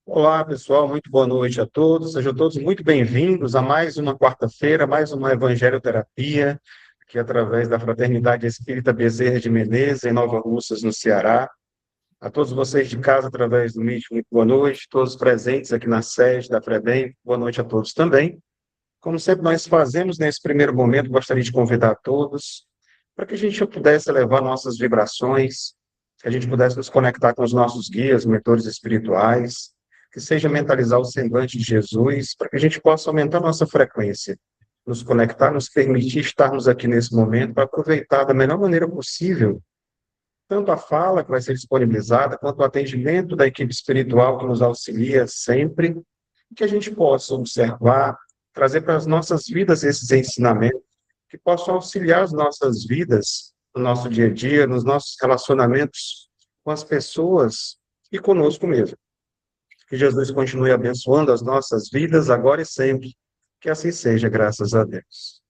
Olá, pessoal, muito boa noite a todos. Sejam todos muito bem-vindos a mais uma quarta-feira, mais uma Evangelioterapia, aqui através da Fraternidade Espírita Bezerra de Menezes, em Nova Russas, no Ceará. A todos vocês de casa, através do Meet, muito boa noite. Todos presentes aqui na sede da FREBEM, boa noite a todos também. Como sempre nós fazemos nesse primeiro momento, gostaria de convidar a todos para que a gente pudesse elevar nossas vibrações, que a gente pudesse nos conectar com os nossos guias, mentores espirituais, que seja mentalizar o semblante de Jesus, para que a gente possa aumentar nossa frequência, nos conectar, nos permitir estarmos aqui nesse momento para aproveitar da melhor maneira possível tanto a fala que vai ser disponibilizada, quanto o atendimento da equipe espiritual que nos auxilia sempre, que a gente possa observar, trazer para as nossas vidas esses ensinamentos, que possam auxiliar as nossas vidas, no nosso dia a dia, nos nossos relacionamentos com as pessoas e conosco mesmo. Que Jesus continue abençoando as nossas vidas, agora e sempre. Que assim seja, graças a Deus.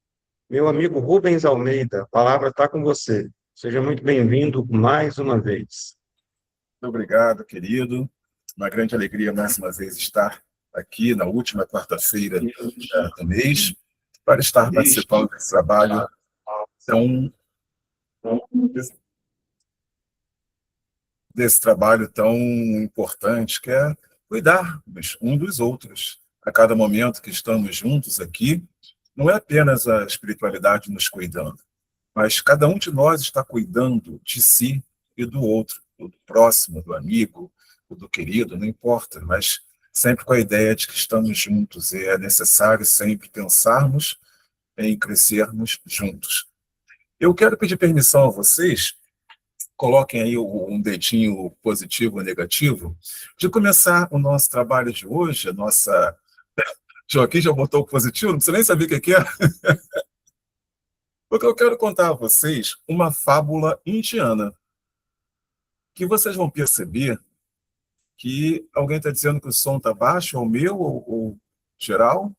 Meu amigo Rubens Almeida, a palavra está com você. Seja muito bem-vindo mais uma vez. Muito obrigado, querido. Uma grande alegria mais uma vez estar aqui na última quarta-feira do mês para estar participando tão, desse trabalho tão importante que é cuidarmos um dos outros. A cada momento que estamos juntos aqui, não é apenas a espiritualidade nos cuidando, mas cada um de nós está cuidando de si e do outro, do próximo, do amigo, do querido, não importa, mas sempre com a ideia de que estamos juntos e é necessário sempre pensarmos em crescermos juntos. Eu quero pedir permissão a vocês, coloquem aí um dedinho positivo ou negativo, de começar o nosso trabalho de hoje, a nossa... Joaquim já botou o positivo, não precisa nem saber o que é. Porque eu quero contar a vocês uma fábula indiana, que vocês vão perceber que alguém está dizendo que o som está baixo, ou meu, ou geral.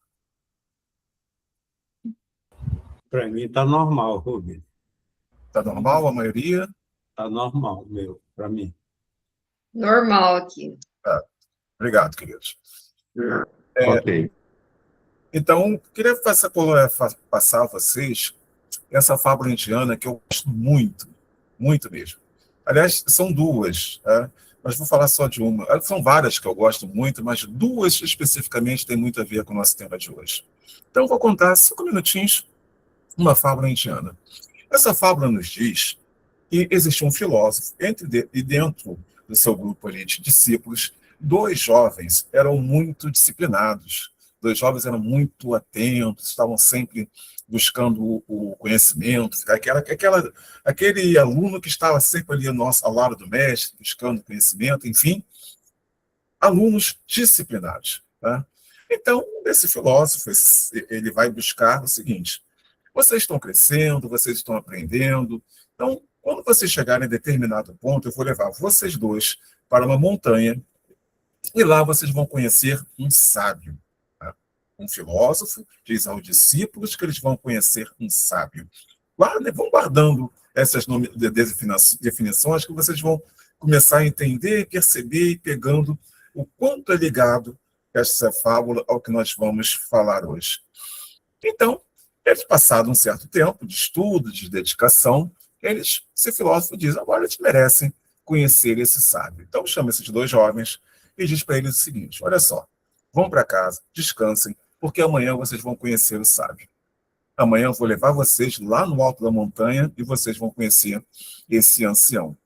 Para mim está normal, Rubens. Está normal, a maioria? Está normal, meu, para mim. Normal aqui. Obrigado, queridos. Ok. Então, queria passar a vocês essa fábula indiana que eu gosto muito, muito mesmo. Aliás, são duas, mas vou falar só de uma. São várias que eu gosto muito, mas duas especificamente têm muito a ver com o nosso tema de hoje. Então, vou contar 5 minutinhos uma fábula indiana. Essa fábula nos diz que existe um filósofo, e dentro do seu grupo ali de discípulos, 2 jovens eram muito disciplinados, 2 jovens eram muito atentos, estavam sempre buscando o conhecimento, aquele aluno que estava sempre ali ao lado do mestre, buscando conhecimento, enfim, alunos disciplinados. Tá? Então, esse filósofo, ele vai buscar o seguinte: vocês estão crescendo, vocês estão aprendendo, então, quando vocês chegarem em determinado ponto, eu vou levar vocês 2 para uma montanha e lá vocês vão conhecer um sábio. Tá? Um filósofo diz aos discípulos que eles vão conhecer um sábio. Vão guardando essas definições que vocês vão começar a entender, perceber e pegando o quanto é ligado essa fábula ao que nós vamos falar hoje. Então, eles passaram um certo tempo de estudo, de dedicação, esse filósofo diz: agora eles merecem conhecer esse sábio. Então chama esses 2 jovens e diz para eles o seguinte: olha só, vão para casa, descansem, porque amanhã vocês vão conhecer o sábio. Amanhã eu vou levar vocês lá no alto da montanha e vocês vão conhecer esse ancião.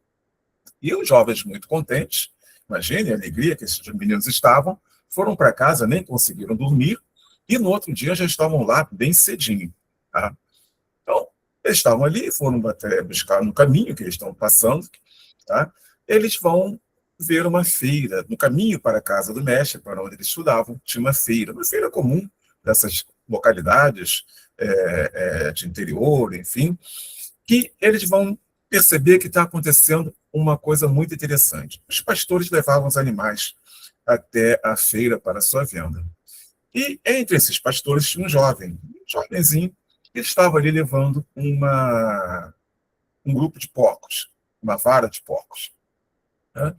E os jovens, muito contentes, imagine a alegria que esses meninos estavam, foram para casa, nem conseguiram dormir, e no outro dia já estavam lá bem cedinho. Tá? Então, eles estavam ali, foram até buscar no caminho que eles estão passando, tá? Eles vão ver uma feira. No caminho para a casa do mestre, para onde eles estudavam, tinha uma feira comum dessas localidades de interior, enfim, que eles vão perceber que está acontecendo uma coisa muito interessante. Os pastores levavam os animais até a feira para sua venda. E entre esses pastores tinha um jovenzinho, que estava ali levando um grupo de porcos, uma vara de porcos. Né?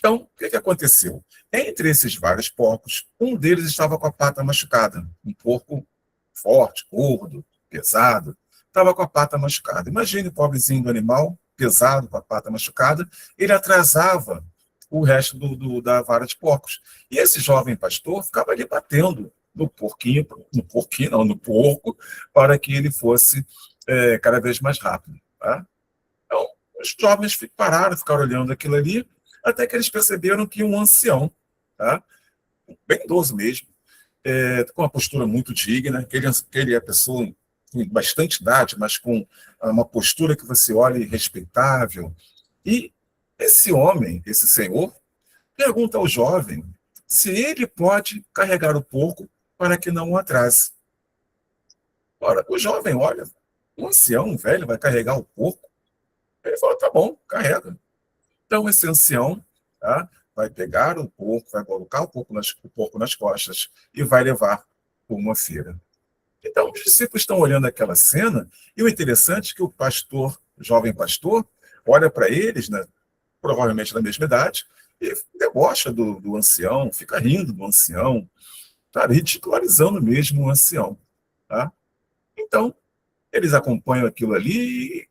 Então, o que aconteceu? Entre esses vários porcos, um deles estava com a pata machucada. Um porco forte, gordo, pesado, estava com a pata machucada. Imagine o pobrezinho do animal, pesado, com a pata machucada, ele atrasava o resto da vara de porcos. E esse jovem pastor ficava ali batendo no porco, para que ele fosse cada vez mais rápido. Tá? Então, os jovens ficaram olhando aquilo ali, até que eles perceberam que um ancião, tá? Bem idoso mesmo, com uma postura muito digna, que ele é a pessoa com bastante idade, mas com uma postura que você olha respeitável. E esse homem, esse senhor, pergunta ao jovem se ele pode carregar o porco para que não o atrase. Ora, o jovem olha, um ancião, um velho, vai carregar o porco? Ele fala, tá bom, carrega. Então, esse ancião, tá, vai pegar o porco, vai colocar o porco nas costas e vai levar por uma feira. Então, os discípulos estão olhando aquela cena, e o interessante é que o jovem pastor, olha para eles, né, provavelmente da mesma idade, e debocha do ancião, fica rindo do ancião, tá, ridicularizando mesmo o ancião. Tá? Então, eles acompanham aquilo ali.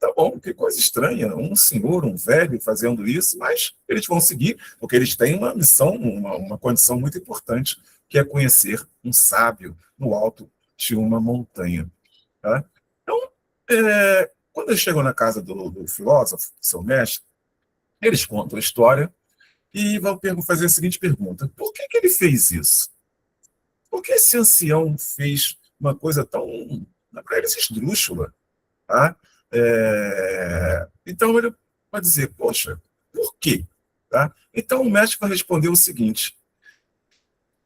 Tá bom, que coisa estranha, um senhor, um velho fazendo isso, mas eles vão seguir, porque eles têm uma missão, uma condição muito importante, que é conhecer um sábio no alto de uma montanha. Tá? Então, quando eles chegam na casa do filósofo, seu mestre, eles contam a história e vão fazer a seguinte pergunta: por que ele fez isso? Por que esse ancião fez uma coisa tão, para eles, esdrúxula? Tá? Então ele vai dizer, poxa, por quê? Tá? Então o mestre vai responder o seguinte: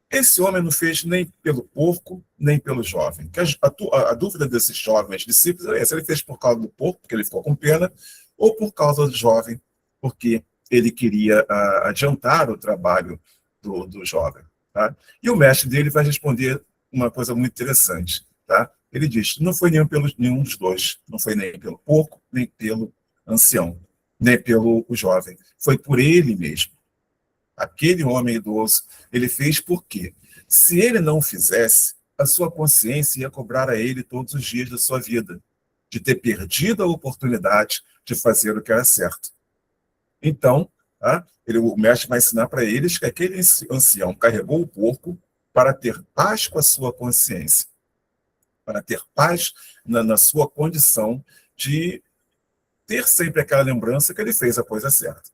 esse homem não fez nem pelo porco, nem pelo jovem. Que a dúvida desses jovens discípulos é se ele fez por causa do porco, porque ele ficou com pena, ou por causa do jovem, porque ele queria adiantar o trabalho do jovem. Tá? E o mestre dele vai responder uma coisa muito interessante. Tá? Ele diz, não foi nenhum dos dois, não foi nem pelo porco, nem pelo ancião, nem pelo jovem, foi por ele mesmo. Aquele homem idoso, ele fez por quê? Se ele não fizesse, a sua consciência ia cobrar a ele todos os dias da sua vida, de ter perdido a oportunidade de fazer o que era certo. Então, tá? O mestre vai ensinar para eles que aquele ancião carregou o porco para ter paz com a sua consciência, para ter paz na sua condição de ter sempre aquela lembrança que ele fez a coisa certa.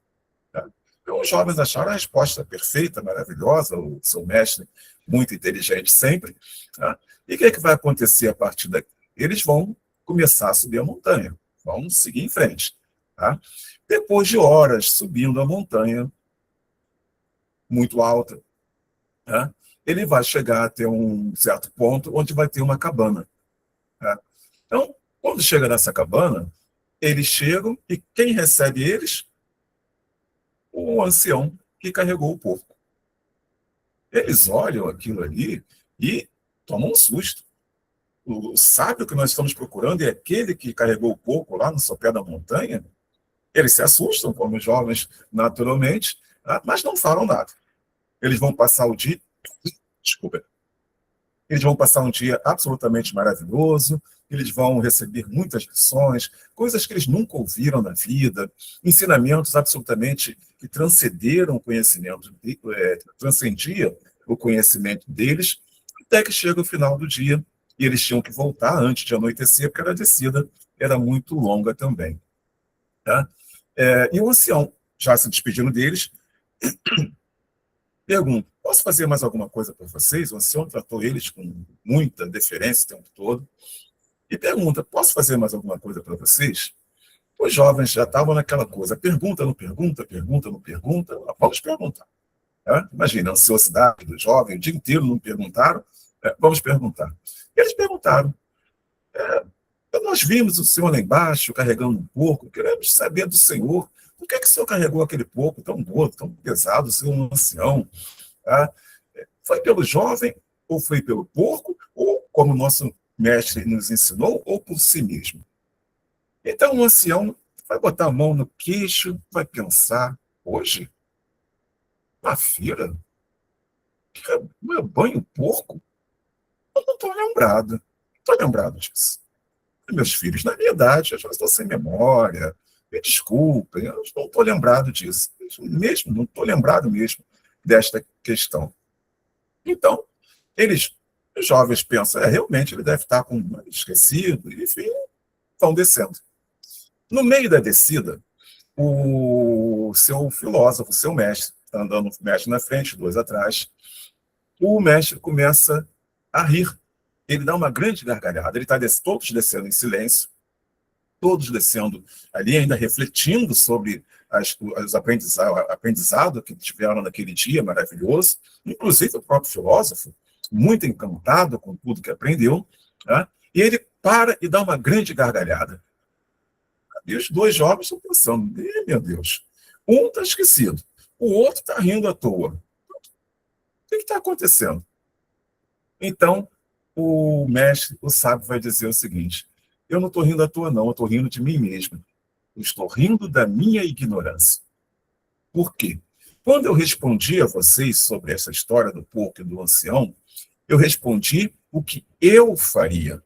Tá? Então, os jovens acharam a resposta perfeita, maravilhosa, o seu mestre, muito inteligente sempre. Tá? E o que vai acontecer a partir daqui? Eles vão começar a subir a montanha, vão seguir em frente. Tá? Depois de horas subindo a montanha, muito alta, tá? Ele vai chegar até um certo ponto onde vai ter uma cabana. Tá? Então, quando chega nessa cabana, eles chegam e quem recebe eles? O ancião que carregou o porco. Eles olham aquilo ali e tomam um susto. O sábio que nós estamos procurando é aquele que carregou o porco lá no sopé da montanha. Eles se assustam, como jovens, naturalmente, tá? Mas não falam nada. Eles vão passar o dia... Desculpa. Eles vão passar um dia absolutamente maravilhoso, eles vão receber muitas lições, coisas que eles nunca ouviram na vida, ensinamentos absolutamente que transcenderam o conhecimento, transcendia o conhecimento deles, até que chega o final do dia e eles tinham que voltar antes de anoitecer, porque a descida era muito longa também. Tá? E o ancião, já se despedindo deles, pergunta, posso fazer mais alguma coisa por vocês? O ancião tratou eles com muita deferência o tempo todo. E pergunta, posso fazer mais alguma coisa para vocês? Os jovens já estavam naquela coisa, pergunta, não pergunta, pergunta, não pergunta, vamos perguntar. Tá? Imagina, a ansiosidade do jovem, o dia inteiro não perguntaram, vamos perguntar. E eles perguntaram, nós vimos o senhor lá embaixo carregando um porco, queremos saber do senhor, por que o senhor carregou aquele porco tão gordo, tão pesado, o senhor é um ancião? Tá? Foi pelo jovem, ou foi pelo porco, ou, como o nosso mestre nos ensinou, ou por si mesmo? Então o ancião vai botar a mão no queixo, vai pensar, Hoje, na feira, banho porco? Eu não estou lembrado. Não estou lembrado disso. Meus filhos, na minha idade, eu já estou sem memória. Me desculpem, eu não estou lembrado disso. Mesmo, não estou lembrado mesmo desta questão. Então, os jovens pensam, realmente ele deve estar esquecido, enfim, vão descendo. No meio da descida, o seu filósofo, seu mestre, está andando o mestre na frente, dois atrás, o mestre começa a rir. Ele dá uma grande gargalhada, ele está todos descendo em silêncio, todos descendo ali, ainda refletindo sobre os aprendizado que tiveram naquele dia maravilhoso, inclusive o próprio filósofo, muito encantado com tudo que aprendeu, né? E ele para e dá uma grande gargalhada. E os dois jovens estão pensando, meu Deus, um está esquecido, o outro está rindo à toa. O que está acontecendo? Então, o mestre, o sábio, vai dizer o seguinte: eu não estou rindo à toa, não, eu estou rindo de mim mesmo. Eu estou rindo da minha ignorância. Por quê? Quando eu respondi a vocês sobre essa história do porco e do ancião, eu respondi o que eu faria.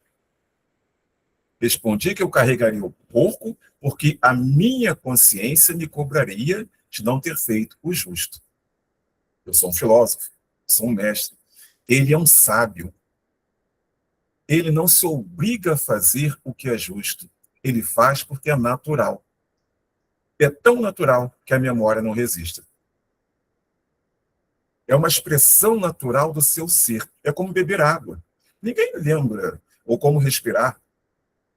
Respondi que eu carregaria o porco porque a minha consciência me cobraria de não ter feito o justo. Eu sou um filósofo, sou um mestre. Ele é um sábio. Ele não se obriga a fazer o que é justo. Ele faz porque é natural. É tão natural que a memória não resiste. É uma expressão natural do seu ser. É como beber água. Ninguém lembra, ou como respirar.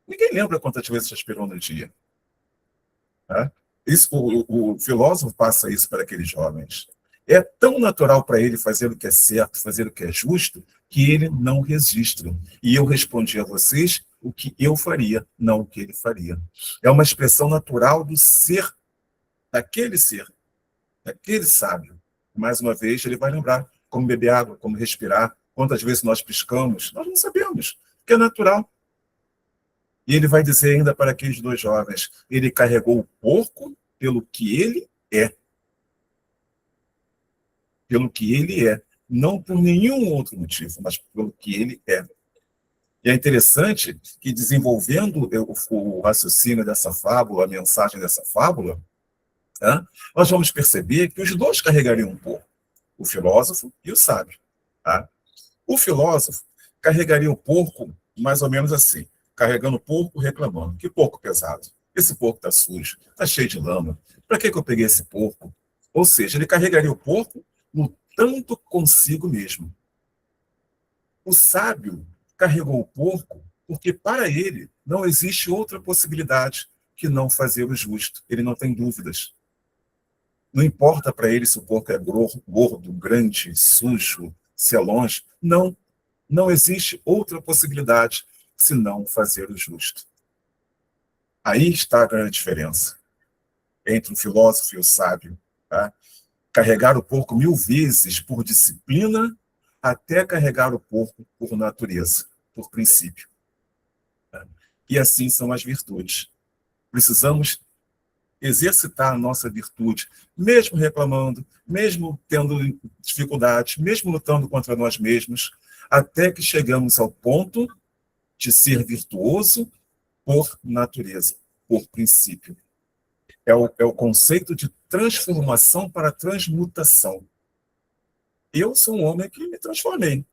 Ninguém lembra quantas vezes respirou no dia. Né? O filósofo passa isso para aqueles jovens. É tão natural para ele fazer o que é certo, fazer o que é justo, que ele não registra. E eu respondi a vocês o que eu faria, não o que ele faria. É uma expressão natural do ser, daquele sábio. Mais uma vez, ele vai lembrar como beber água, como respirar, quantas vezes nós piscamos. Nós não sabemos, porque é natural. E ele vai dizer ainda para aqueles dois jovens, ele carregou o porco pelo que ele é. Pelo que ele é. Não por nenhum outro motivo, mas pelo que ele é. E é interessante que, desenvolvendo o raciocínio dessa fábula, a mensagem dessa fábula, né, nós vamos perceber que os dois carregariam um porco, o filósofo e o sábio. Tá? O filósofo carregaria o porco mais ou menos assim, carregando o porco, reclamando. Que porco pesado. Esse porco está sujo, está cheio de lama. Para que eu peguei esse porco? Ou seja, ele carregaria o porco lutando consigo mesmo. O sábio carregou o porco porque, para ele, não existe outra possibilidade que não fazer o justo. Ele não tem dúvidas. Não importa para ele se o porco é gordo, grande, sujo, se é longe. Não. Não existe outra possibilidade senão fazer o justo. Aí está a grande diferença entre o filósofo e o sábio. Tá? Carregar o porco 1000 vezes por disciplina, até carregar o porco por natureza, por princípio. Tá? E assim são as virtudes. Precisamos exercitar a nossa virtude, mesmo reclamando, mesmo tendo dificuldades, mesmo lutando contra nós mesmos, até que chegamos ao ponto de ser virtuoso por natureza, por princípio. É o conceito de transformação para transmutação. Eu sou um homem que me transformei,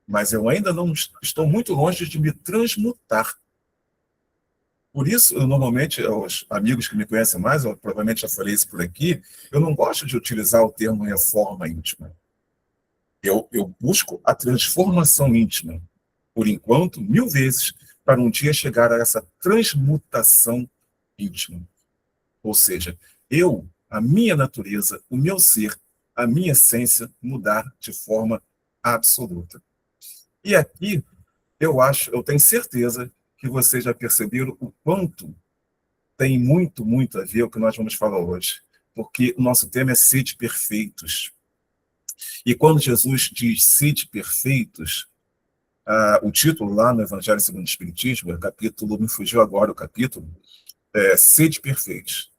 mas eu ainda não estou muito longe de me transmutar. Por isso, eu, normalmente, os amigos que me conhecem mais, eu provavelmente já falei isso por aqui, eu não gosto de utilizar o termo reforma íntima. Eu busco a transformação íntima, por enquanto, 1000 vezes, para um dia chegar a essa transmutação íntima. Ou seja, a minha natureza, o meu ser, a minha essência mudar de forma absoluta. E aqui, eu tenho certeza que vocês já perceberam o quanto tem muito, muito a ver o que nós vamos falar hoje. Porque o nosso tema é sede perfeitos. E quando Jesus diz sede perfeitos, o título lá no Evangelho segundo o Espiritismo, me fugiu agora o capítulo, sede perfeitos.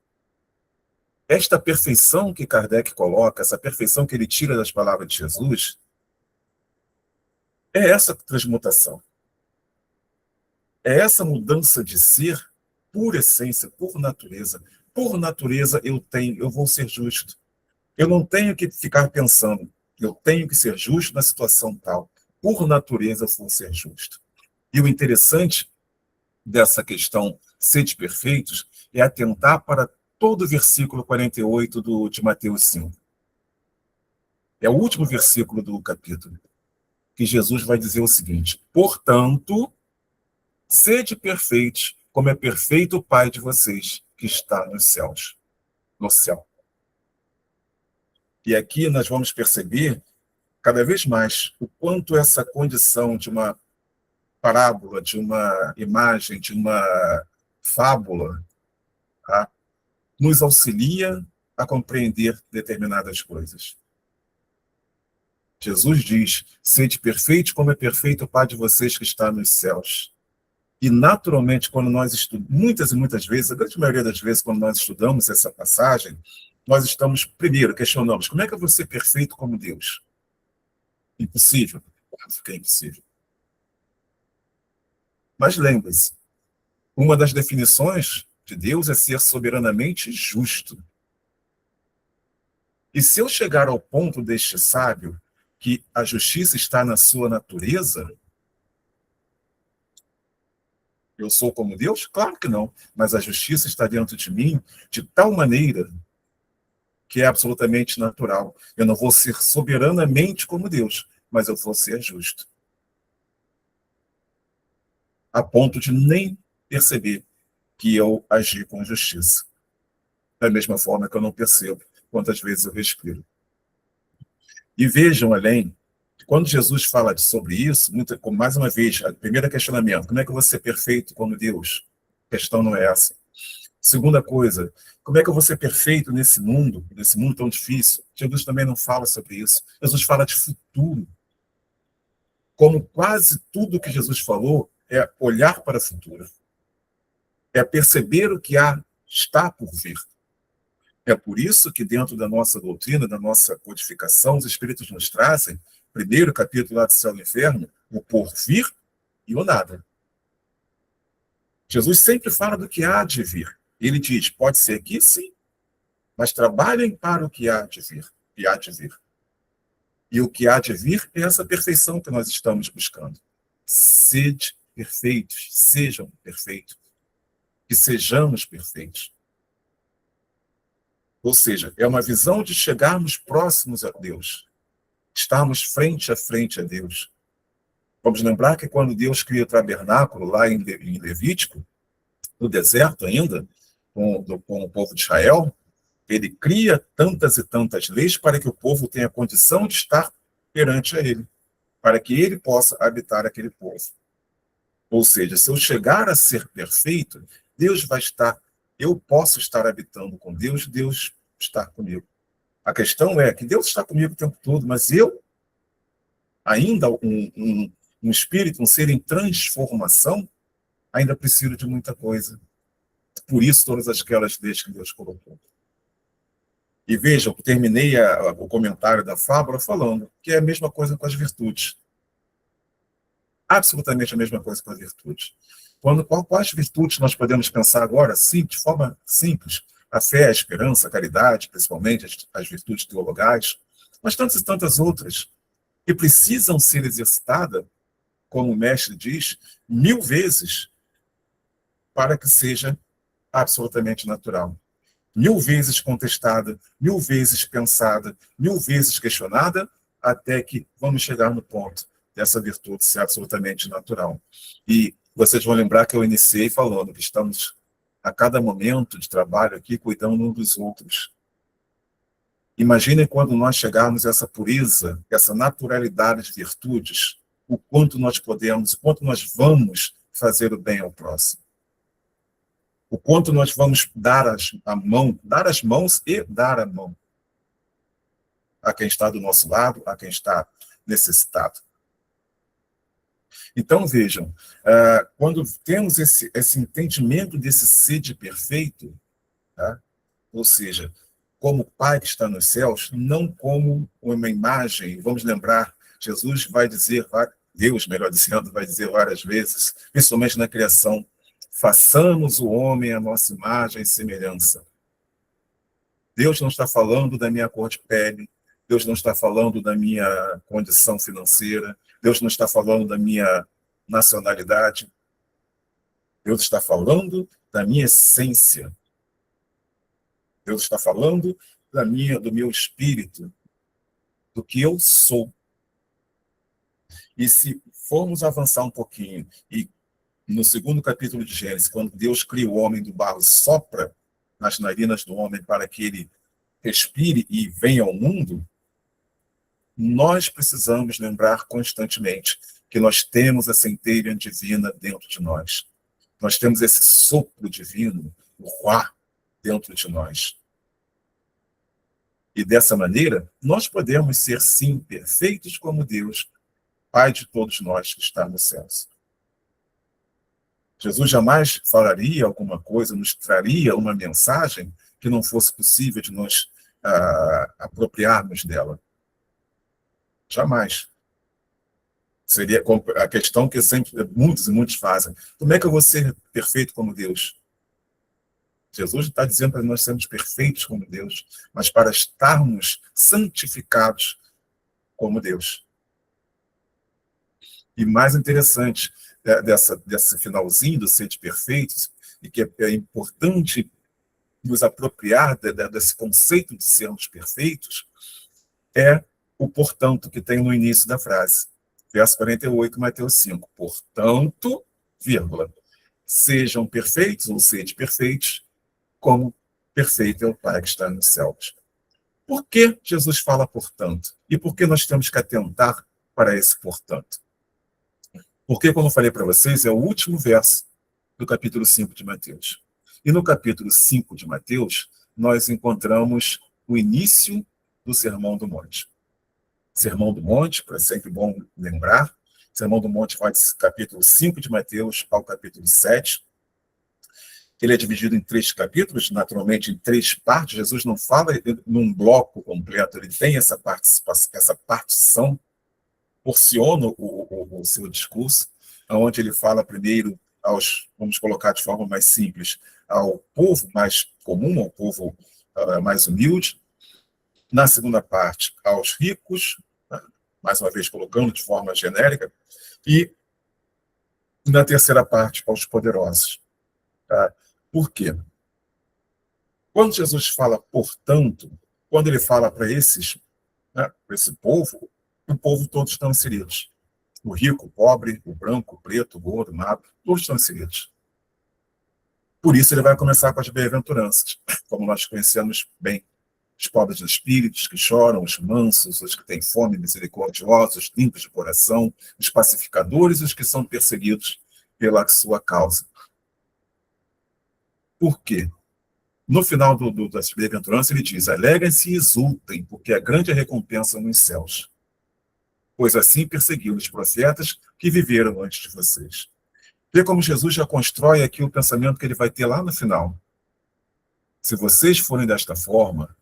esta perfeição que Kardec coloca, essa perfeição que ele tira das palavras de Jesus, é essa transmutação. É essa mudança de ser por essência, por natureza. Por natureza eu vou ser justo. Eu não tenho que ficar pensando, eu tenho que ser justo na situação tal. Por natureza eu vou ser justo. E o interessante dessa questão sede perfeitos é atentar para todo o versículo 48 de Mateus 5. É o último versículo do capítulo, que Jesus vai dizer o seguinte: portanto, sede perfeitos, como é perfeito o Pai de vocês, que está nos céus, no céu. E aqui nós vamos perceber, cada vez mais, o quanto essa condição de uma parábola, de uma imagem, de uma fábula, tá, nos auxilia a compreender determinadas coisas. Jesus diz: sede perfeito como é perfeito o Pai de vocês que está nos céus. E, naturalmente, quando nós estudamos, muitas e muitas vezes, a grande maioria das vezes, quando nós estudamos essa passagem, nós estamos, primeiro, questionamos: como é que eu vou ser perfeito como Deus? Impossível. Óbvio que é impossível. Mas lembre-se, uma das definições de Deus é ser soberanamente justo. E se eu chegar ao ponto deste sábio, que a justiça está na sua natureza, eu sou como Deus? Claro que não. Mas a justiça está dentro de mim de tal maneira que é absolutamente natural. Eu não vou ser soberanamente como Deus, mas eu vou ser justo. A ponto de nem perceber que eu agi com justiça. Da mesma forma que eu não percebo quantas vezes eu respiro. E vejam além, quando Jesus fala sobre isso, mais uma vez, o primeiro questionamento: como é que eu vou ser perfeito como Deus? A questão não é essa. Segunda coisa: como é que eu vou ser perfeito nesse mundo tão difícil? Jesus também não fala sobre isso. Jesus fala de futuro. Como quase tudo que Jesus falou é olhar para o futuro. É perceber o que está por vir. É por isso que dentro da nossa doutrina, da nossa codificação, os Espíritos nos trazem, primeiro capítulo lá do Céu e Inferno, o porvir e o nada. Jesus sempre fala do que há de vir. Ele diz: pode ser que sim, mas trabalhem para o que há de vir. E há de vir. E o que há de vir é essa perfeição que nós estamos buscando. Sede perfeitos, sejam perfeitos. Que sejamos perfeitos. Ou seja, é uma visão de chegarmos próximos a Deus. Estarmos frente a frente a Deus. Vamos lembrar que quando Deus cria o tabernáculo lá em Levítico, no deserto ainda, com o povo de Israel, ele cria tantas e tantas leis para que o povo tenha condição de estar perante a ele, para que ele possa habitar aquele povo. Ou seja, se eu chegar a ser perfeito, Deus vai estar, eu posso estar habitando com Deus, Deus está comigo. A questão é que Deus está comigo o tempo todo, mas eu, ainda um espírito, um ser em transformação, ainda preciso de muita coisa. Por isso, todas aquelas leis que Deus colocou. E vejam, eu terminei o comentário da fábula falando que é a mesma coisa com as virtudes. Absolutamente a mesma coisa com as virtudes. Quais virtudes nós podemos pensar agora, sim, de forma simples? A fé, a esperança, a caridade, principalmente as virtudes teologais, mas tantas e tantas outras, que precisam ser exercitadas, como o mestre diz, 1000 vezes, para que seja absolutamente natural. 1000 vezes contestada, 1000 vezes pensada, 1000 vezes questionada, até que vamos chegar no ponto dessa virtude ser absolutamente natural. E vocês vão lembrar que eu iniciei falando que estamos, a cada momento de trabalho aqui, cuidando uns dos outros. Imaginem quando nós chegarmos a essa pureza, essa naturalidade de virtudes, o quanto nós podemos, o quanto nós vamos fazer o bem ao próximo. O quanto nós vamos dar as mãos e dar a mão a quem está do nosso lado, a quem está necessitado. Então, vejam, quando temos esse entendimento desse sede perfeito, tá? Ou seja, como Pai que está nos céus, não como uma imagem. Vamos lembrar, Jesus vai dizer, Deus, melhor dizendo, vai dizer várias vezes, principalmente na criação, façamos o homem à nossa imagem e semelhança. Deus não está falando da minha cor de pele, Deus não está falando da minha condição financeira, Deus não está falando da minha nacionalidade, Deus está falando da minha essência. Deus está falando do meu espírito, do que eu sou. E se formos avançar um pouquinho, e no segundo capítulo de Gênesis, quando Deus cria o homem do barro, sopra nas narinas do homem para que ele respire e venha ao mundo, nós precisamos lembrar constantemente que nós temos a centelha divina dentro de nós. Nós temos esse sopro divino, o Ruá, dentro de nós. E dessa maneira, nós podemos ser, sim, perfeitos como Deus, Pai de todos nós que está nos céus. Jesus jamais falaria alguma coisa, nos traria uma mensagem que não fosse possível de nós apropriarmos dela. Jamais. Seria a questão que sempre muitos e muitos fazem. Como é que eu vou ser perfeito como Deus? Jesus está dizendo para nós sermos perfeitos como Deus, mas para estarmos santificados como Deus. E mais interessante desse finalzinho do ser de perfeitos, e que é importante nos apropriar desse conceito de sermos perfeitos, é o portanto que tem no início da frase. Verso 48, Mateus 5. Portanto, vírgula, sejam perfeitos ou sede perfeitos, como perfeito é o Pai que está nos céus. Por que Jesus fala portanto? E por que nós temos que atentar para esse portanto? Porque, como eu falei para vocês, é o último verso do capítulo 5 de Mateus. E no capítulo 5 de Mateus, nós encontramos o início do Sermão do Monte. Sermão do Monte, é sempre bom lembrar, Sermão do Monte vai do capítulo 5 de Mateus ao capítulo 7. Ele é dividido em 3 capítulos, naturalmente em 3 partes. Jesus não fala num bloco completo, ele tem essa partição, porciona o seu discurso, onde ele fala primeiro vamos colocar de forma mais simples, ao povo mais comum, ao povo mais humilde. Na segunda parte, aos ricos, mais uma vez colocando de forma genérica, e na terceira parte, aos poderosos. Por quê? Quando Jesus fala, portanto, quando ele fala para para esse povo, o povo todos estão inseridos. O rico, o pobre, o branco, o preto, o gordo, o magro, todos estão inseridos. Por isso ele vai começar com as bem-aventuranças, como nós conhecemos bem. Os pobres de espíritos que choram, os mansos, os que têm fome, misericordiosos, limpos de coração, os pacificadores, os que são perseguidos pela sua causa. Por quê? No final das bem-aventuranças ele diz, alegrem-se e exultem, porque há grande recompensa nos céus. Pois assim perseguiram os profetas que viveram antes de vocês. Vê como Jesus já constrói aqui o pensamento que ele vai ter lá no final. Se vocês forem desta forma,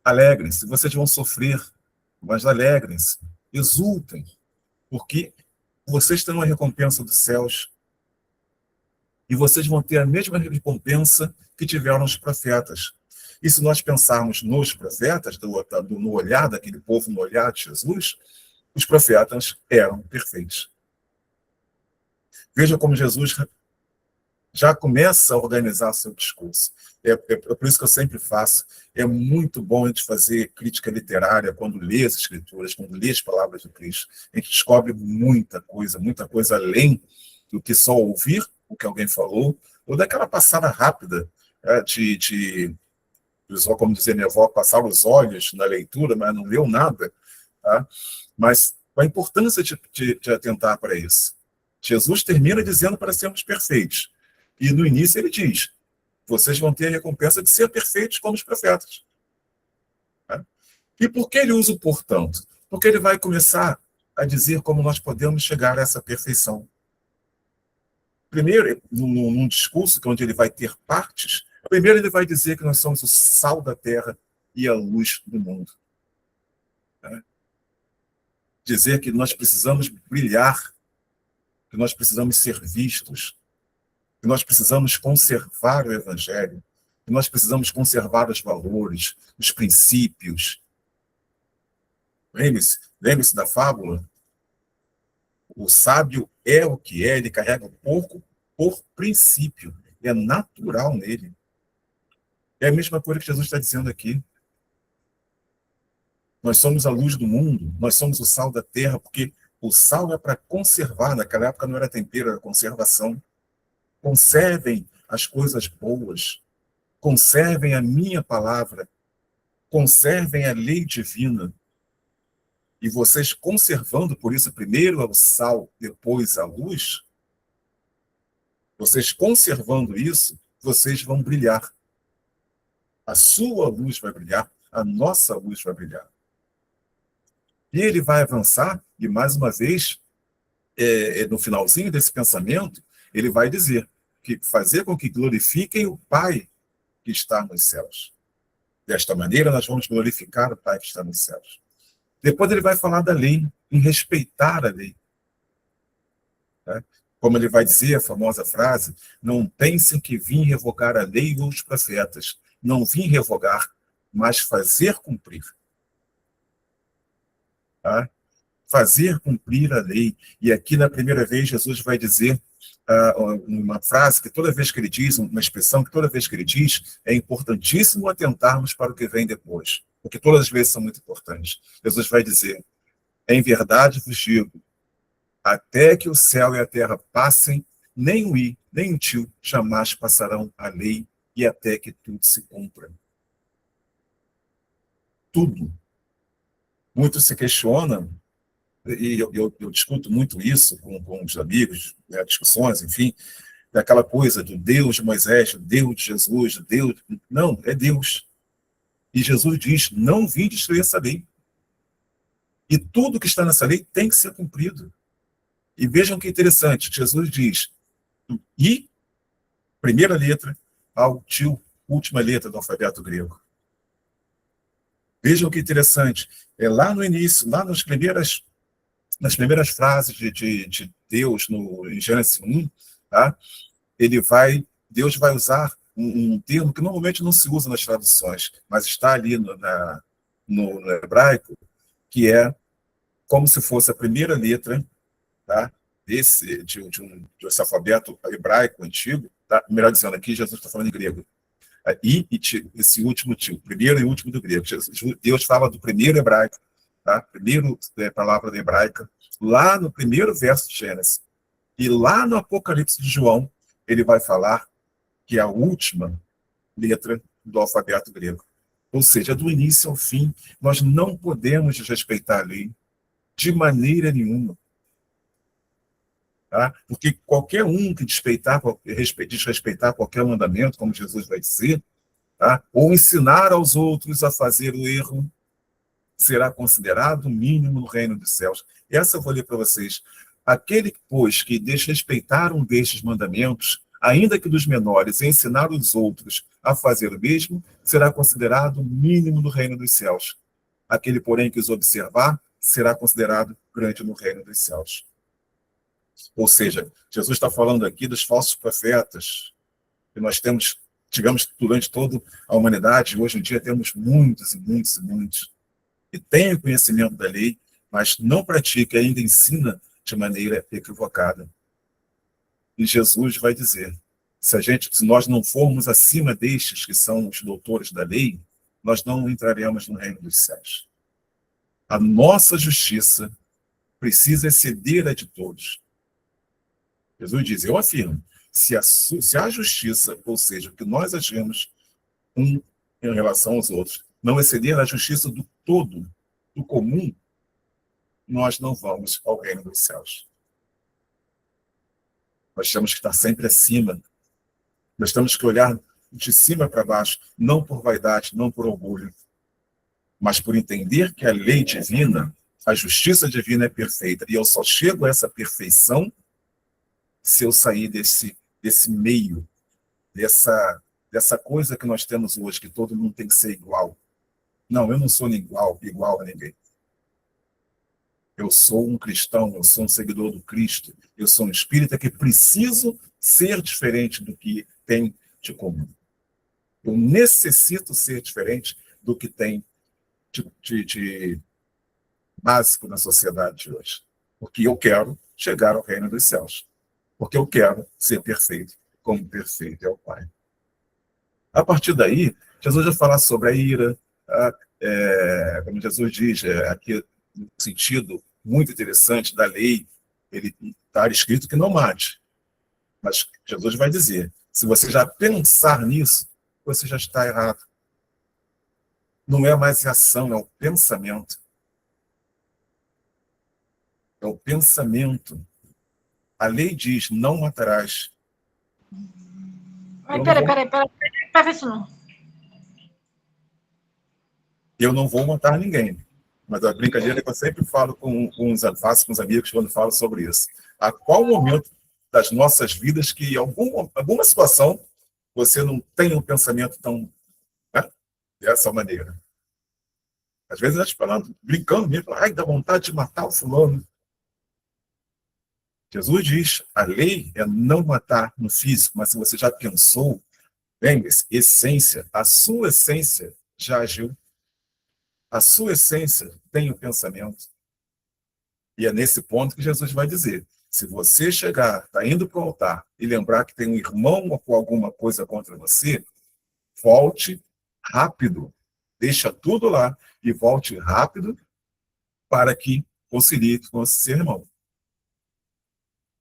alegrem-se, vocês vão sofrer, mas alegrem-se, exultem, porque vocês têm uma recompensa dos céus e vocês vão ter a mesma recompensa que tiveram os profetas. E se nós pensarmos nos profetas, no olhar daquele povo, no olhar de Jesus, os profetas eram perfeitos. Veja como Jesus já começa a organizar seu discurso. É por isso que eu sempre faço. É muito bom a gente fazer crítica literária quando lê as Escrituras, quando lê as palavras de Cristo. A gente descobre muita coisa além do que só ouvir o que alguém falou, ou daquela passada rápida como dizia minha avó, passar os olhos na leitura, mas não leu nada. Tá? Mas a importância de atentar para isso. Jesus termina dizendo para sermos perfeitos. E no início ele diz, vocês vão ter a recompensa de ser perfeitos como os profetas. Tá? E por que ele usa o portanto? Porque ele vai começar a dizer como nós podemos chegar a essa perfeição. Primeiro, num discurso onde ele vai ter partes, primeiro ele vai dizer que nós somos o sal da terra e a luz do mundo. Né? Dizer que nós precisamos brilhar, que nós precisamos ser vistos, que nós precisamos conservar o Evangelho, que nós precisamos conservar os valores, os princípios. Lembre-se da fábula. O sábio é o que é, ele carrega o porco por princípio. É natural nele. É a mesma coisa que Jesus está dizendo aqui. Nós somos a luz do mundo, nós somos o sal da terra, porque o sal é para conservar. Naquela época não era tempero, era conservação. Conservem as coisas boas, conservem a minha palavra, conservem a lei divina. E vocês conservando, por isso, primeiro é o sal, depois a luz, vocês conservando isso, vocês vão brilhar. A sua luz vai brilhar, a nossa luz vai brilhar. E ele vai avançar, e mais uma vez, no finalzinho desse pensamento, ele vai dizer que fazer com que glorifiquem o Pai que está nos céus. Desta maneira, nós vamos glorificar o Pai que está nos céus. Depois ele vai falar da lei, em respeitar a lei. Né? Como ele vai dizer a famosa frase, não pensem que vim revogar a lei ou os profetas. Não vim revogar, mas fazer cumprir. Tá? Fazer cumprir a lei. E aqui, na primeira vez, Jesus vai dizer uma frase que toda vez que ele diz, uma expressão que toda vez que ele diz, é importantíssimo atentarmos para o que vem depois, porque todas as vezes são muito importantes. Jesus vai dizer, em verdade vos digo, até que o céu e a terra passem, nem o i, nem o tio jamais passarão a lei, e até que tudo se cumpra. Tudo. Muitos se questionam, e eu discuto muito isso com os amigos, né, discussões, enfim, daquela coisa do Deus de Moisés, do Deus de Jesus, do Deus... Não, é Deus. E Jesus diz, não vim destruir essa lei. E tudo que está nessa lei tem que ser cumprido. E vejam que interessante, Jesus diz, do I, primeira letra, ao tio, última letra do alfabeto grego. Vejam que interessante, lá no início, lá nas primeiras frases de Deus, em Gênesis 1, tá? Deus vai usar um termo que normalmente não se usa nas traduções, mas está ali no hebraico, que é como se fosse a primeira letra, tá? Desse alfabeto hebraico antigo, tá? Melhor dizendo, aqui Jesus está falando em grego. I e tio, esse último tio, primeiro e último do grego. Deus fala do primeiro hebraico, tá? Primeiro palavra da hebraica, lá no primeiro verso de Gênesis. E lá no Apocalipse de João, ele vai falar que é a última letra do alfabeto grego. Ou seja, do início ao fim, nós não podemos desrespeitar a lei de maneira nenhuma. Tá? Porque qualquer um que desrespeitar qualquer mandamento, como Jesus vai dizer, tá? Ou ensinar aos outros a fazer o erro, será considerado mínimo no reino dos céus. Essa eu vou ler para vocês. Aquele, pois, que desrespeitar um destes mandamentos, ainda que dos menores, e ensinar os outros a fazer o mesmo, será considerado mínimo no reino dos céus. Aquele, porém, que os observar, será considerado grande no reino dos céus. Ou seja, Jesus está falando aqui dos falsos profetas, que nós tivemos durante toda a humanidade, hoje em dia temos muitos e muitos e muitos, que têm o conhecimento da lei, mas não pratica e ainda ensina de maneira equivocada. E Jesus vai dizer, se nós não formos acima destes que são os doutores da lei, nós não entraremos no reino dos céus. A nossa justiça precisa exceder a de todos. Jesus diz, eu afirmo, se a justiça, ou seja, o que nós agimos em relação aos outros, não exceder a justiça do todo, do comum, nós não vamos ao reino dos céus. Nós temos que estar sempre acima. Nós temos que olhar de cima para baixo, não por vaidade, não por orgulho, mas por entender que a lei divina, a justiça divina é perfeita. E eu só chego a essa perfeição se eu sair desse meio, dessa coisa que nós temos hoje, que todo mundo tem que ser igual. Não, eu não sou igual a ninguém. Eu sou um cristão, eu sou um seguidor do Cristo, eu sou um espírita que preciso ser diferente do que tem de comum. Eu necessito ser diferente do que tem de básico na sociedade de hoje. Porque eu quero chegar ao reino dos céus. Porque eu quero ser perfeito, como perfeito é o Pai. A partir daí, Jesus vai falar sobre a ira, como Jesus diz, aqui no sentido muito interessante da lei, ele está escrito que não mate. Mas Jesus vai dizer, se você já pensar nisso, você já está errado. Não é mais ação, é o pensamento. É o pensamento. A lei diz, não matarás. Ai, peraí, isso não. Eu não vou matar ninguém. Mas a brincadeira é que eu sempre falo faço com os amigos quando falo sobre isso. A qual momento das nossas vidas que em alguma situação você não tem um pensamento tão, né, dessa maneira? Às vezes nós falando, brincando mesmo, ai, dá vontade de matar o fulano. Jesus diz, a lei é não matar no físico, mas se você já pensou, lembre-se, essência, a sua essência já agiu. A sua essência tem o pensamento. E é nesse ponto que Jesus vai dizer, se você chegar, está indo para o altar, e lembrar que tem um irmão ou alguma coisa contra você, volte rápido. Deixa tudo lá e volte rápido para que concilie com o seu irmão.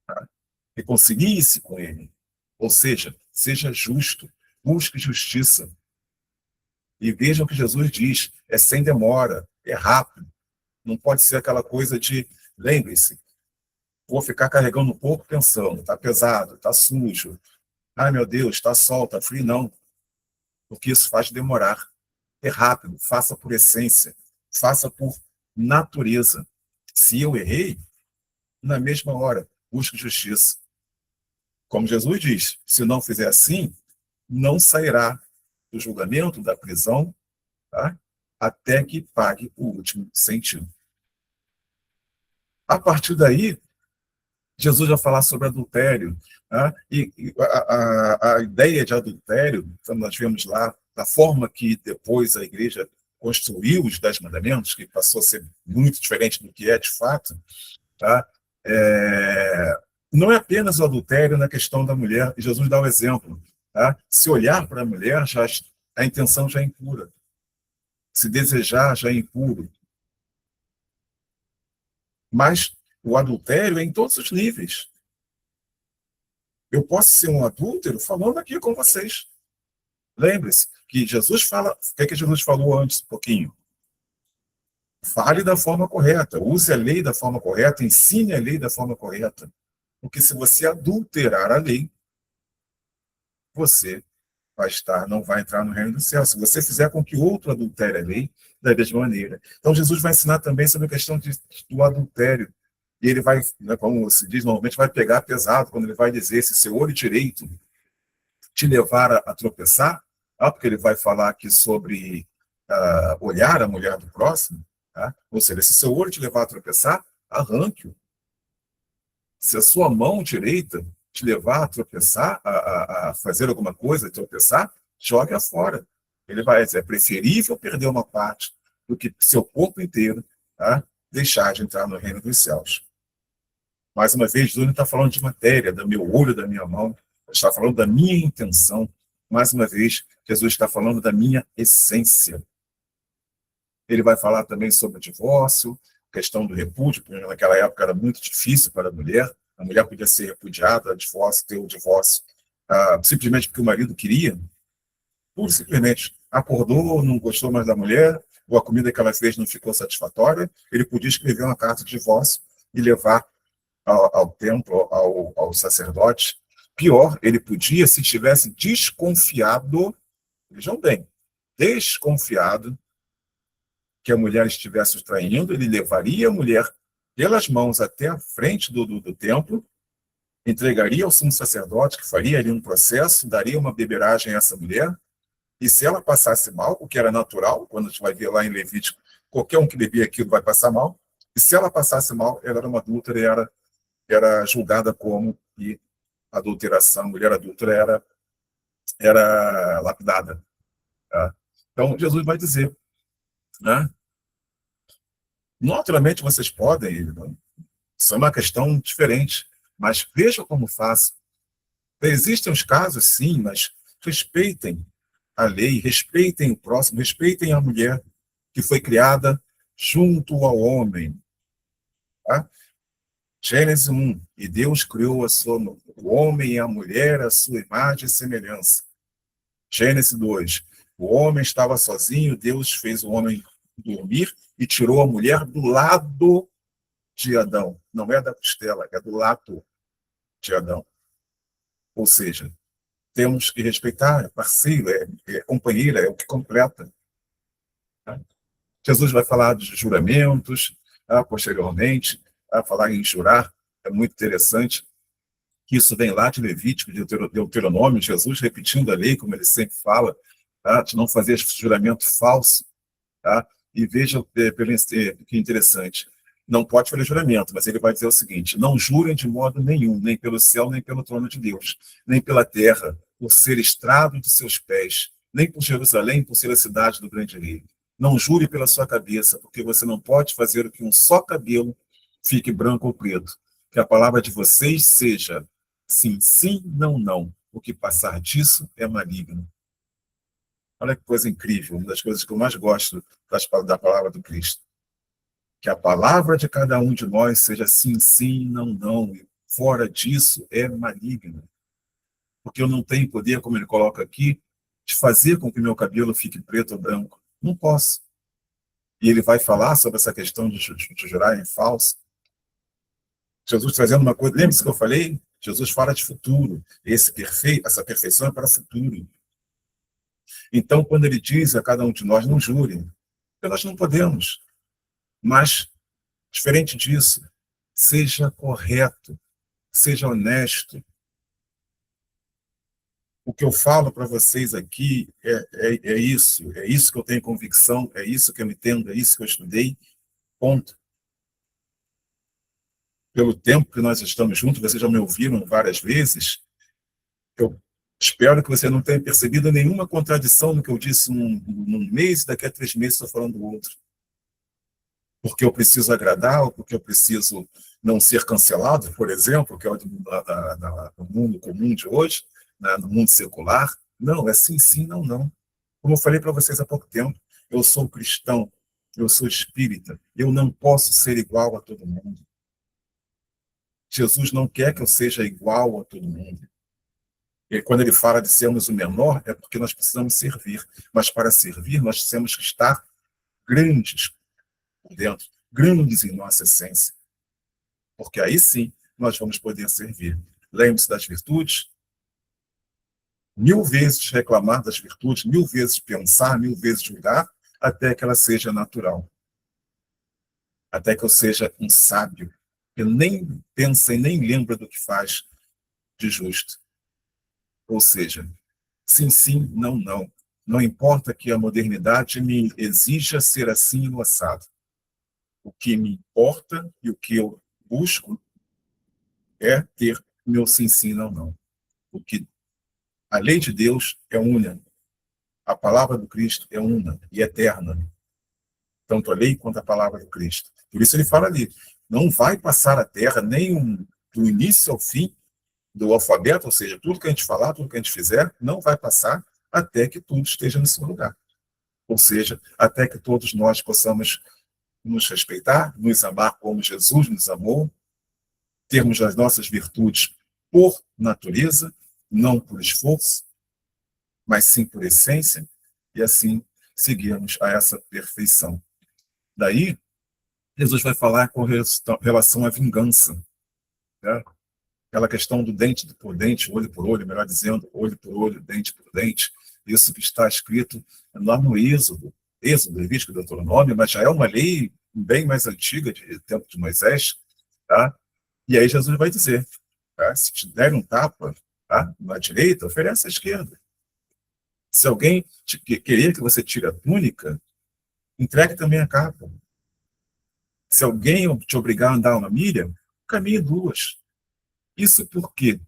Tá? Reconcilie-se com ele. Ou seja, seja justo, busque justiça. E vejam o que Jesus diz, é sem demora, é rápido. Não pode ser aquela coisa de, lembre-se, vou ficar carregando um pouco pensando, está pesado, está sujo, ai meu Deus, está sol, está frio, não. Porque isso faz demorar. É rápido, faça por essência, faça por natureza. Se eu errei, na mesma hora, busque justiça. Como Jesus diz, se não fizer assim, não sairá do julgamento, da prisão, tá? Até que pague o último centavo. A partir daí, Jesus vai falar sobre adultério. Tá? E a ideia de adultério, então nós vemos lá, da forma que depois a igreja construiu os 10 mandamentos, que passou a ser muito diferente do que é de fato, tá? Não é apenas o adultério na questão da mulher, e Jesus dá o exemplo. Tá? Se olhar para a mulher, a intenção já é impura. Se desejar, já é impuro. Mas o adultério é em todos os níveis. Eu posso ser um adúltero falando aqui com vocês. Lembre-se que Jesus fala... O que Jesus falou antes, um pouquinho? Fale da forma correta, use a lei da forma correta, ensine a lei da forma correta. Porque se você adulterar a lei, você não vai entrar no reino do céu. Se você fizer com que outro adultere a lei, da mesma maneira. Então, Jesus vai ensinar também sobre a questão do adultério. E ele vai, né, como se diz, normalmente vai pegar pesado quando ele vai dizer se seu olho direito te levar a tropeçar, porque ele vai falar aqui sobre olhar a mulher do próximo, tá? Ou seja, se seu olho te levar a tropeçar, arranque-o. Se a sua mão direita te levar a tropeçar, a fazer alguma coisa, a tropeçar, jogue-a fora. Ele vai dizer, é preferível perder uma parte do que seu corpo inteiro, tá? Deixar de entrar no reino dos céus. Mais uma vez, Jesus não está falando de matéria, do meu olho, da minha mão, está falando da minha intenção. Mais uma vez, Jesus está falando da minha essência. Ele vai falar também sobre o divórcio, questão do repúdio, porque naquela época era muito difícil para a mulher podia ser repudiada, ter o divórcio, simplesmente porque o marido queria, pura e simplesmente acordou, não gostou mais da mulher, ou a comida que ela fez não ficou satisfatória, ele podia escrever uma carta de divórcio e levar ao templo, ao sacerdote. Pior, ele podia, se estivesse desconfiado, vejam bem, desconfiado que a mulher estivesse o traindo, ele levaria a mulher pelas mãos até a frente do templo, entregaria ao sumo sacerdote, que faria ali um processo, daria uma beberagem a essa mulher, E se ela passasse mal, o que era natural, quando a gente vai ver lá em Levítico, qualquer um que bebia aquilo vai passar mal. E se ela passasse mal, ela era uma adúltera e era julgada como e adulteração, mulher adúltera era lapidada. Tá? Então, Jesus vai dizer, né? Naturalmente, vocês podem, isso é uma questão diferente, mas vejam como faço. Existem os casos, sim, mas respeitem a lei, respeitem o próximo, respeitem a mulher que foi criada junto ao homem. Tá? Gênesis 1, e Deus criou o homem e a mulher à sua imagem e semelhança. Gênesis 2, o homem estava sozinho, Deus fez o homem dormir e tirou a mulher do lado de Adão. Não é da costela, é do lado de Adão. Ou seja, temos que respeitar, é parceiro, é companheira, é o que completa. Tá? Jesus vai falar de juramentos, posteriormente, falar em jurar, é muito interessante, que isso vem lá de Levítico, de Deuteronômio, Jesus repetindo a lei, como ele sempre fala, tá? De não fazer juramento falso. Tá? E veja que interessante, não pode fazer juramento, mas ele vai dizer o seguinte: não jurem de modo nenhum, nem pelo céu, nem pelo trono de Deus, nem pela terra, por ser estrado de seus pés, nem por Jerusalém, por ser a cidade do grande rei. Não jure pela sua cabeça, porque você não pode fazer que um só cabelo fique branco ou preto. Que a palavra de vocês seja sim, sim, não, não. O que passar disso é maligno. Olha que coisa incrível, uma das coisas que eu mais gosto da palavra do Cristo. Que a palavra de cada um de nós seja sim, sim, não, não. E fora disso é maligno. Porque eu não tenho poder, como ele coloca aqui, de fazer com que meu cabelo fique preto ou branco. Não posso. E ele vai falar sobre essa questão de jurar em falso. Jesus trazendo uma coisa, lembre-se que eu falei? Jesus fala de futuro. Essa perfeição é para o futuro. Então, quando ele diz a cada um de nós, não jurem, porque nós não podemos. Mas, diferente disso, seja correto, seja honesto. O que eu falo para vocês aqui é isso que eu tenho convicção, é isso que eu entendo, é isso que eu estudei, ponto. Pelo tempo que nós estamos juntos, vocês já me ouviram várias vezes, eu espero que você não tenha percebido nenhuma contradição no que eu disse num mês, e daqui a 3 meses estou falando do outro. Porque eu preciso agradar, ou porque eu preciso não ser cancelado, por exemplo, que é o do mundo comum de hoje, né, no mundo secular. Não, é sim, sim, não, não. Como eu falei para vocês há pouco tempo, eu sou cristão, eu sou espírita, eu não posso ser igual a todo mundo. Jesus não quer que eu seja igual a todo mundo. E quando ele fala de sermos o menor, é porque nós precisamos servir. Mas para servir, nós temos que estar grandes por dentro, grandes em nossa essência. Porque aí sim nós vamos poder servir. Lembre-se das virtudes, 1000 vezes reclamar das virtudes, 1000 vezes pensar, 1000 vezes julgar, até que ela seja natural. Até que eu seja um sábio, que nem pensa e nem lembra do que faz de justo. Ou seja, sim, sim, não, não. Não importa que a modernidade me exija ser assim no assado. O que me importa e o que eu busco é ter meu sim, sim, não, não. Porque a lei de Deus é una. A palavra do Cristo é una e eterna. Tanto a lei quanto a palavra do Cristo. Por isso ele fala ali, não vai passar a terra nem do início ao fim do alfabeto, ou seja, tudo que a gente falar, tudo que a gente fizer, não vai passar até que tudo esteja no seu lugar. Ou seja, até que todos nós possamos nos respeitar, nos amar como Jesus nos amou, termos as nossas virtudes por natureza, não por esforço, mas sim por essência, e assim seguirmos a essa perfeição. Daí, Jesus vai falar com relação à vingança, né? Aquela questão do dente por dente, olho por olho, melhor dizendo, olho por olho, dente por dente, isso que está escrito lá no Êxodo, Levítico e Deuteronômio, mas já é uma lei bem mais antiga, de tempo de Moisés, tá? E aí Jesus vai dizer, tá? Se te der um tapa, tá, na direita, oferece à esquerda. Se alguém querer que você tire a túnica, entregue também a capa. Se alguém te obrigar a andar uma milha, caminhe duas. Isso por quê?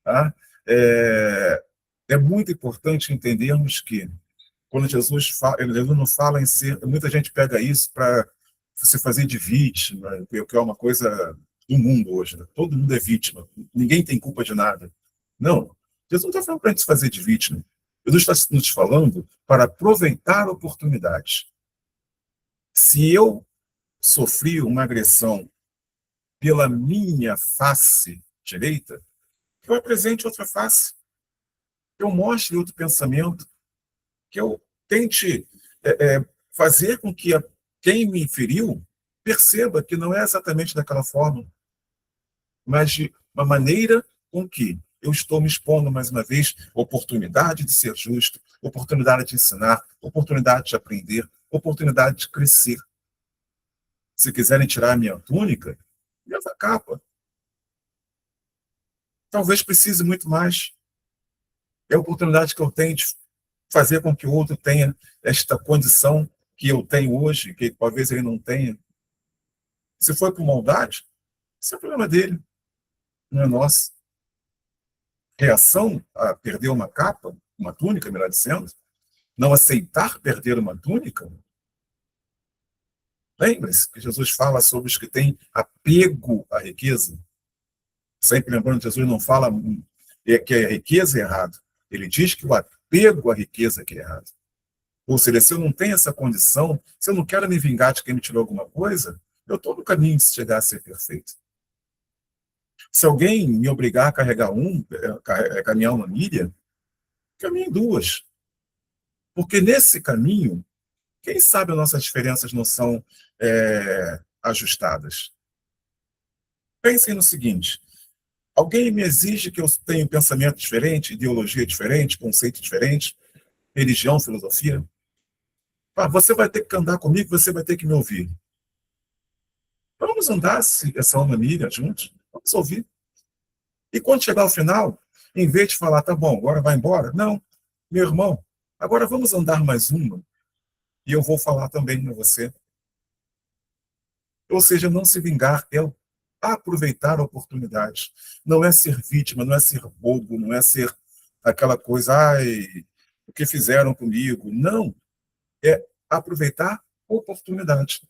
Tá? É muito importante entendermos que, quando Jesus fala, ele não fala em ser. Muita gente pega isso para se fazer de vítima, que é uma coisa do mundo hoje. Né? Todo mundo é vítima. Ninguém tem culpa de nada. Não. Jesus não está falando para a gente se fazer de vítima. Jesus está nos falando para aproveitar oportunidades. Se eu sofri uma agressão pela minha face direita, que eu apresente outra face, que eu mostre outro pensamento, que eu tente fazer com que quem me feriu perceba que não é exatamente daquela forma, mas de uma maneira com que eu estou me expondo, mais uma vez, oportunidade de ser justo, oportunidade de ensinar, oportunidade de aprender, oportunidade de crescer. Se quiserem tirar a minha túnica, leva a capa. Talvez precise muito mais. É a oportunidade que eu tenho de fazer com que o outro tenha esta condição que eu tenho hoje, que talvez ele não tenha. Se foi por maldade, isso é problema dele, não é nosso. Reação a perder uma capa, uma túnica, melhor dizendo, não aceitar perder uma túnica. Lembre-se que Jesus fala sobre os que têm apego à riqueza. Sempre lembrando que Jesus não fala que a riqueza é errado. Ele diz que o apego à riqueza é que é errado. Ou seja, se eu não tenho essa condição, se eu não quero me vingar de quem me tirou alguma coisa, eu estou no caminho de chegar a ser perfeito. Se alguém me obrigar a caminhar uma milha, caminhe duas. Porque nesse caminho, quem sabe as nossas diferenças não são ajustadas. Pensem no seguinte: alguém me exige que eu tenha um pensamento diferente, ideologia diferente, conceito diferente, religião, filosofia. Você vai ter que andar comigo, você vai ter que me ouvir. Vamos andar essa uma milha juntos, vamos ouvir. E quando chegar ao final, em vez de falar, tá bom, agora vai embora, não, meu irmão, agora vamos andar mais uma, e eu vou falar também com você. Ou seja, não se vingar, é aproveitar a oportunidade. Não é ser vítima, não é ser bobo, não é ser aquela coisa, o que fizeram comigo. Não, é aproveitar a oportunidade.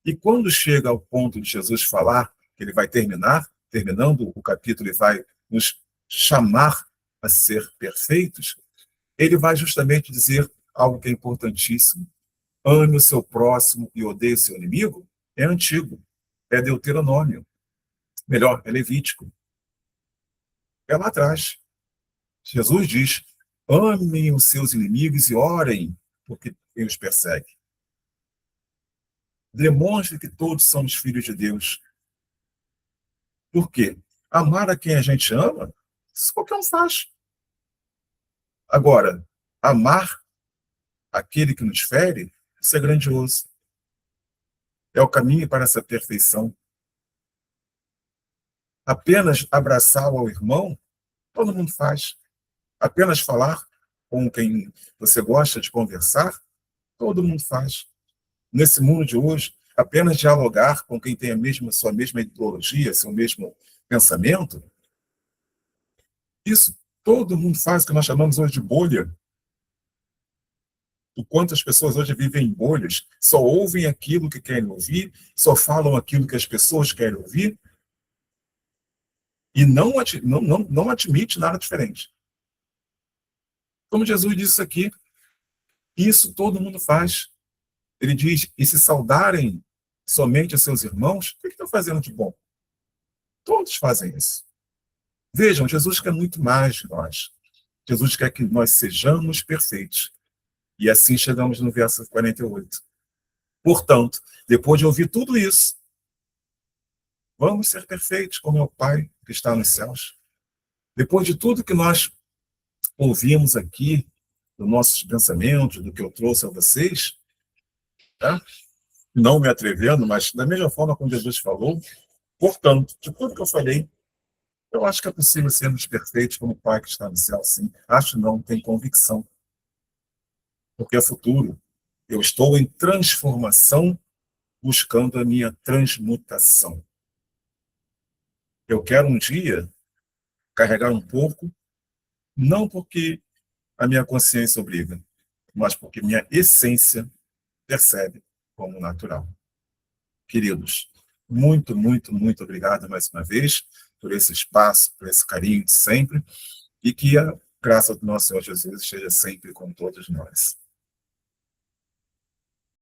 E quando chega ao ponto de Jesus falar que ele vai terminando o capítulo, ele vai nos chamar a ser perfeitos, ele vai justamente dizer algo que é importantíssimo. Ame o seu próximo e odeie o seu inimigo. É antigo, é Deuteronômio. Melhor, é Levítico. É lá atrás. Jesus diz, amem os seus inimigos e orem porque quem os persegue. Demonstre que todos somos filhos de Deus. Por quê? Amar a quem a gente ama, isso qualquer um faz. Agora, amar aquele que nos fere, isso é grandioso. É o caminho para essa perfeição. Apenas abraçar ao irmão, todo mundo faz. Apenas falar com quem você gosta de conversar, todo mundo faz. Nesse mundo de hoje, apenas dialogar com quem tem sua mesma ideologia, seu mesmo pensamento, isso todo mundo faz, que nós chamamos hoje de bolha. O quanto as pessoas hoje vivem em bolhas, só ouvem aquilo que querem ouvir, só falam aquilo que as pessoas querem ouvir, e não admite nada diferente. Como Jesus disse aqui, isso todo mundo faz. Ele diz, e se saudarem somente os seus irmãos, o que estão fazendo de bom? Todos fazem isso. Vejam, Jesus quer muito mais de nós. Jesus quer que nós sejamos perfeitos. E assim chegamos no verso 48. Portanto, depois de ouvir tudo isso, vamos ser perfeitos como é o Pai que está nos céus. Depois de tudo que nós ouvimos aqui, dos nossos pensamentos, do que eu trouxe a vocês, tá? Não me atrevendo, mas da mesma forma como Jesus falou, portanto, de tudo que eu falei, Eu acho que é possível sermos perfeitos como o Pai que está no céu, sim. Acho não, tenho convicção. Porque é futuro. Eu estou em transformação, buscando a minha transmutação. Eu quero um dia carregar um porco, não porque a minha consciência obriga, mas porque minha essência percebe como natural. Queridos, muito, muito, muito obrigado mais uma vez por esse espaço, por esse carinho de sempre, e que a graça do nosso Senhor Jesus esteja sempre com todos nós.